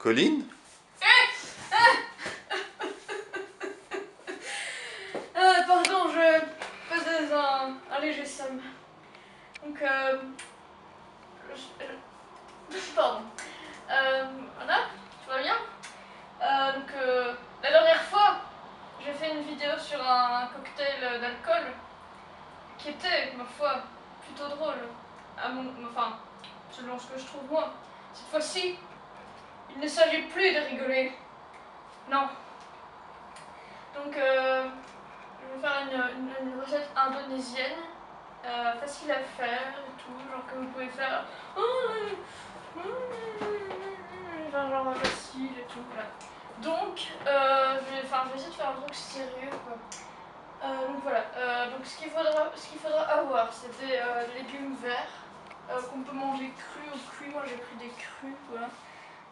Colline? Pardon, je faisais un léger somme. Donc, pardon. Voilà, tout va bien. La dernière fois, j'ai fait une vidéo sur un cocktail d'alcool qui était, ma foi, plutôt drôle. Enfin, selon ce que je trouve moi. Cette fois-ci, il ne s'agit plus de rigoler. Non. Donc, je vais faire une recette indonésienne, facile à faire et tout, genre que vous pouvez faire genre facile et tout, voilà. Donc, je vais essayer de faire un truc sérieux, quoi. Donc voilà, donc ce qu'il faudra avoir, c'est des légumes verts qu'on peut manger crus ou cuits. Moi j'ai pris des crus, voilà.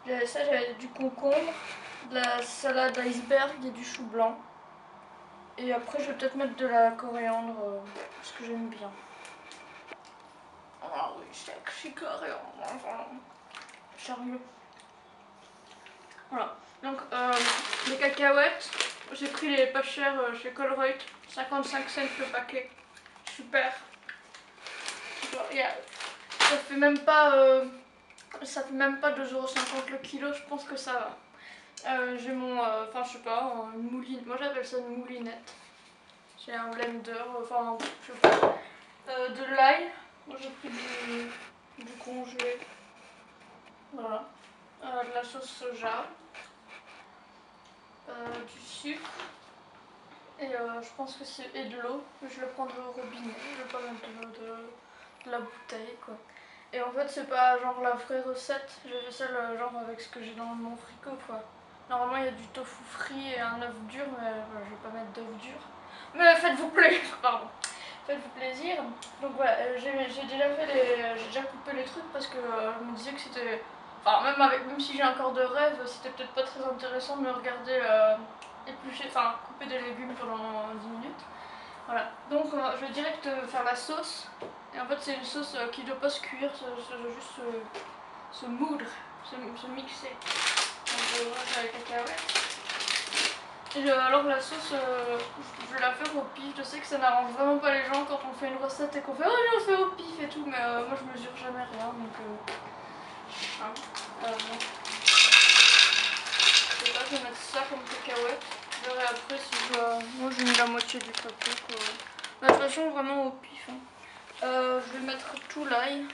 J'avais du concombre, de la salade iceberg et du chou blanc. Et après je vais peut-être mettre de la coriandre, parce que j'aime bien. Ah oui, c'est coriandre, sérieux. Voilà, donc les cacahuètes, j'ai pris les pas chers chez Colruyt, 55 cents le paquet, super. Genre, ça fait même pas 2,50 € le kilo, je pense que ça va. J'ai mon, je sais pas, une mouline, moi j'appelle ça une moulinette. J'ai un blender, je sais pas, de l'ail, moi j'ai pris du congelé, voilà, de la sauce soja. Du sucre et je pense que c'est de l'eau. Je le prendrai au robinet, je vais pas mettre de l'eau de la bouteille, quoi. Et en fait c'est pas genre la vraie recette, j'ai fait ça genre avec ce que j'ai dans mon frigo, quoi. Normalement il y a du tofu frit et un œuf dur, mais je vais pas mettre d'œuf dur. Mais faites-vous plaisir, pardon. Faites-vous plaisir. Donc voilà, j'ai déjà coupé les trucs parce que je me disais que c'était... Enfin, même si j'ai un corps de rêve, c'était peut-être pas très intéressant de me regarder éplucher, couper des légumes pendant 10 minutes. Voilà, donc je vais direct faire la sauce. Et en fait, c'est une sauce qui ne doit pas se cuire, ça doit juste se moudre, se mixer. Donc voilà, c'est avec les cacahuètes. Et alors la sauce, je vais la faire au pif. Je sais que ça n'arrange vraiment pas les gens quand on fait une recette et qu'on fait oh je le fais au pif et tout, mais moi je mesure jamais rien, donc bon. Je sais pas, je vais mettre ça comme cacahuète. Je verrai après si je dois... Moi j'ai mis la moitié du paquet, quoi. Mais de toute façon vraiment au pif. Je vais mettre tout l'ail.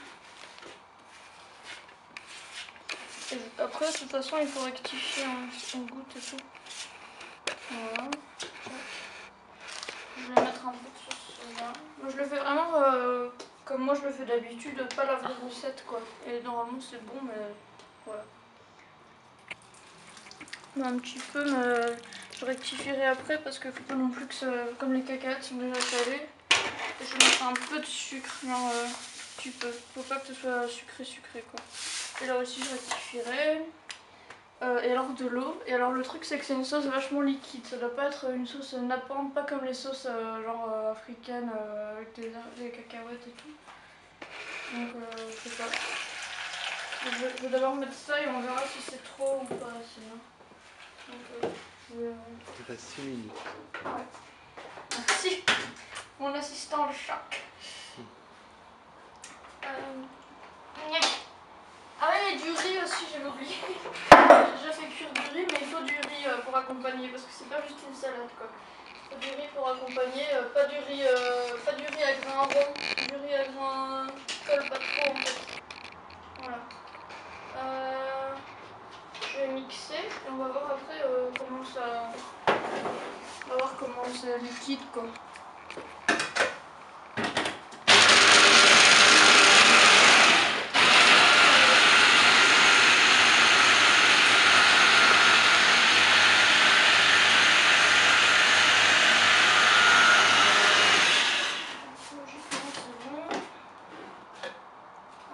Après de toute façon il faut rectifier en goutte et tout. Voilà. Je vais mettre un peu de sauce soja. Moi je le fais vraiment comme moi je le fais d'habitude, pas la vraie recette, quoi. Et normalement c'est bon, mais voilà. Un petit peu, mais je rectifierai après parce qu'il faut pas non plus que comme les cacahuètes sont déjà salées. Et je vais mettre un peu de sucre, genre un petit peu. Faut pas que ce soit sucré, quoi. Et là aussi je rectifierai. Et alors de l'eau. Et alors le truc c'est que c'est une sauce vachement liquide. Ça doit pas être une sauce nappante, pas comme les sauces africaines avec des cacahuètes et tout. Donc je sais pas. Je vais d'abord mettre ça et on verra si c'est trop ou pas assez. Donc Il reste 6 minutes. Ouais. Merci, mon assistant de choc. Ah ouais, et du riz aussi, j'avais oublié. J'ai déjà fait cuire du riz, mais il faut du riz pour accompagner, parce que c'est pas juste une salade, quoi. Il faut du riz pour accompagner, pas du riz à grains ronds, du riz à grains colle pas trop en fait. Voilà. Je vais mixer et on va voir après comment ça... On va voir comment c'est liquide, quoi.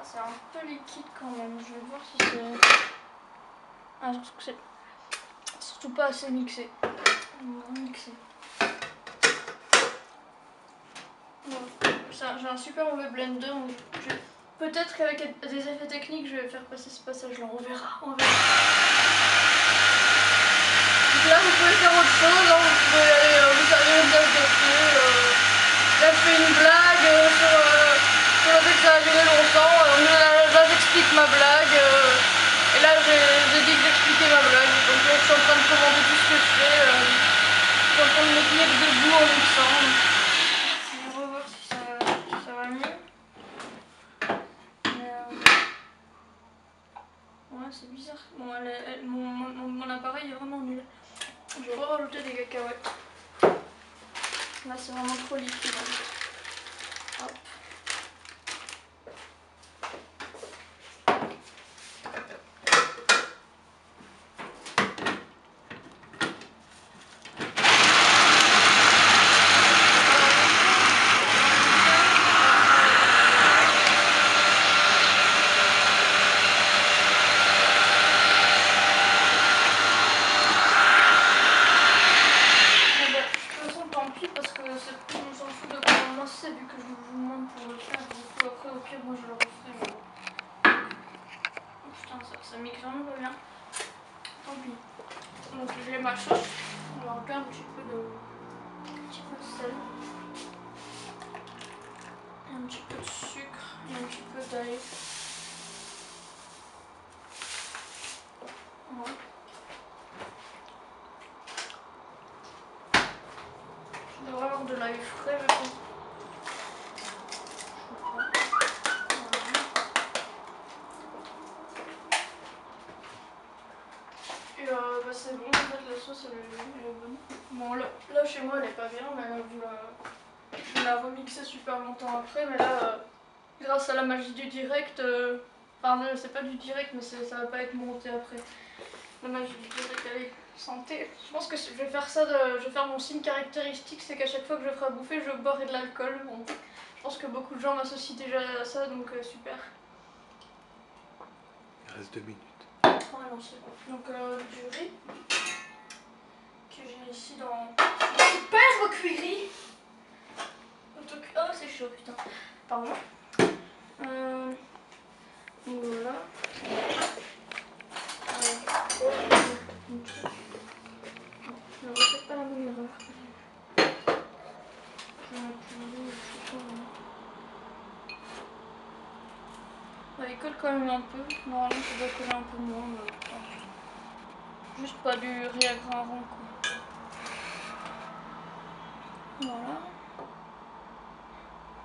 C'est un peu liquide quand même, je vais voir si c'est... Ah, je trouve que c'est surtout pas assez mixé. On va mixer. J'ai un super mauvais blender, donc peut-être qu'avec des effets techniques, je vais faire passer ce passage-là. On verra. Donc là, vous pouvez faire autre chose. Hein. Vous pouvez aller vous servir une tasse de thé. Là, je fais une blague sur le fait que ça a duré longtemps. Là, j'explique ma blague. Et là, j'ai dit que j'expliquais ma blague. Donc là, je suis en train de commenter tout ce que je fais. Je suis en train de me tenir debout en mixant. On va voir si ça va mieux. Ouais, c'est bizarre. Bon, mon appareil est vraiment nul. Je vais rajouter des cacahuètes. Là, c'est vraiment trop liquide. Hop. Vu que je vous demande pour le faire, du coup après au pire moi je le referai. Oh, putain ça mixe vraiment pas bien. Tant pis. Donc j'ai ma sauce. On va remplir un petit peu de sel. Et un petit peu de sucre et un petit peu d'ail. Voilà. Je devrais avoir de l'ail frais mais bon. Bah c'est bon, en fait la sauce elle est bonne. Bon là chez moi elle est pas bien, mais je vais la remixer super longtemps après. Mais là, grâce à la magie du direct, enfin c'est pas du direct mais ça va pas être monté après. La magie du direct, allez, santé. Je pense que je vais faire ça, je vais faire mon signe caractéristique, c'est qu'à chaque fois que je ferai à bouffer, je boirai de l'alcool. Bon, je pense que beaucoup de gens m'associent déjà à ça, donc super. Il reste 2 minutes. Ouais, non, c'est bon. Donc du riz que j'ai ici dans super cuirie. Oh c'est chaud putain. Pardon. Voilà. Je ne refais pas la même erreur. Je vais mettre le riz, il colle quand même un peu. Normalement ça doit coller un peu moins. Mais... juste pas du riz à grains ronds quoi. Voilà.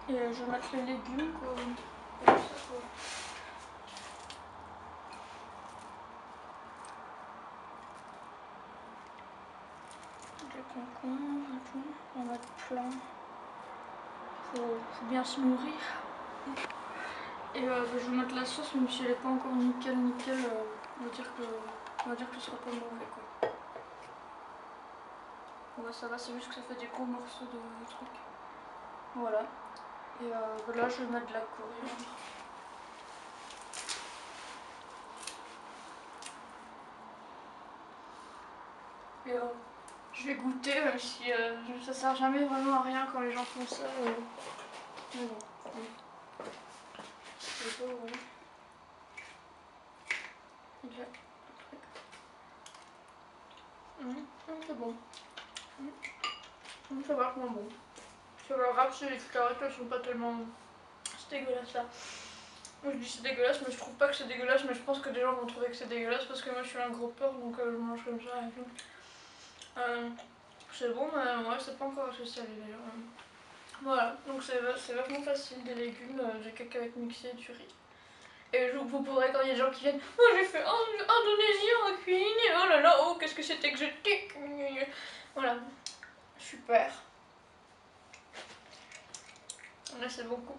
Et je vais mettre les légumes quoi. Comme ça quoi. Les concombres et tout. On va mettre plein. Faut bien se nourrir. Et je vais mettre la sauce même si elle n'est pas encore nickel. On va dire que ce sera pas mauvais quoi. Ouais ça va, c'est juste que ça fait des gros morceaux de truc. Voilà. Et là je vais mettre de la coriandre. Et je vais goûter même si ça sert jamais vraiment à rien quand les gens font ça. Mais bon. C'est pas vrai. C'est bon. C'est vachement bon. C'est pas grave si les carottes elles sont pas tellement... C'est dégueulasse là. Moi je dis c'est dégueulasse mais je trouve pas que c'est dégueulasse, mais je pense que des gens vont trouver que c'est dégueulasse parce que moi je suis un gros porc donc je mange comme ça et tout. C'est bon mais ouais c'est pas encore assez salé d'ailleurs. Voilà, donc c'est vachement facile, des légumes, des cacahuètes mixées et du riz. Et vous pourrez, quand il y a des gens qui viennent, oh j'ai fait indonésien en cuisine, oh là là, oh qu'est-ce que c'est exotique. Voilà, super. Là c'est beaucoup.